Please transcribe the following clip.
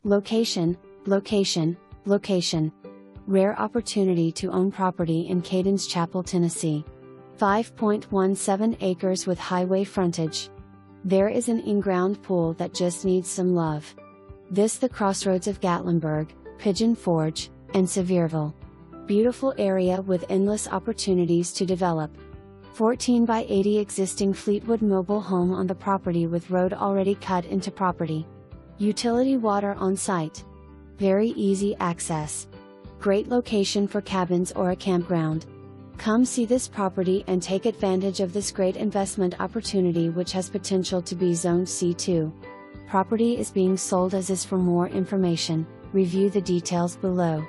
Location, location, location. Rare opportunity to own property in Cadence Chapel, Tennessee. 5.17 acres with highway frontage. There is an in-ground pool that just needs some love. This the crossroads of Gatlinburg, Pigeon Forge, and Sevierville. Beautiful area with endless opportunities to develop. 14 by 80 existing Fleetwood mobile home on the property with road already cut into property. Utility water on site. Very easy access. Great location for cabins or a campground. Come see this property and take advantage of this great investment opportunity, which has potential to be zoned C2. Property is being sold as is. For more information, review the details below.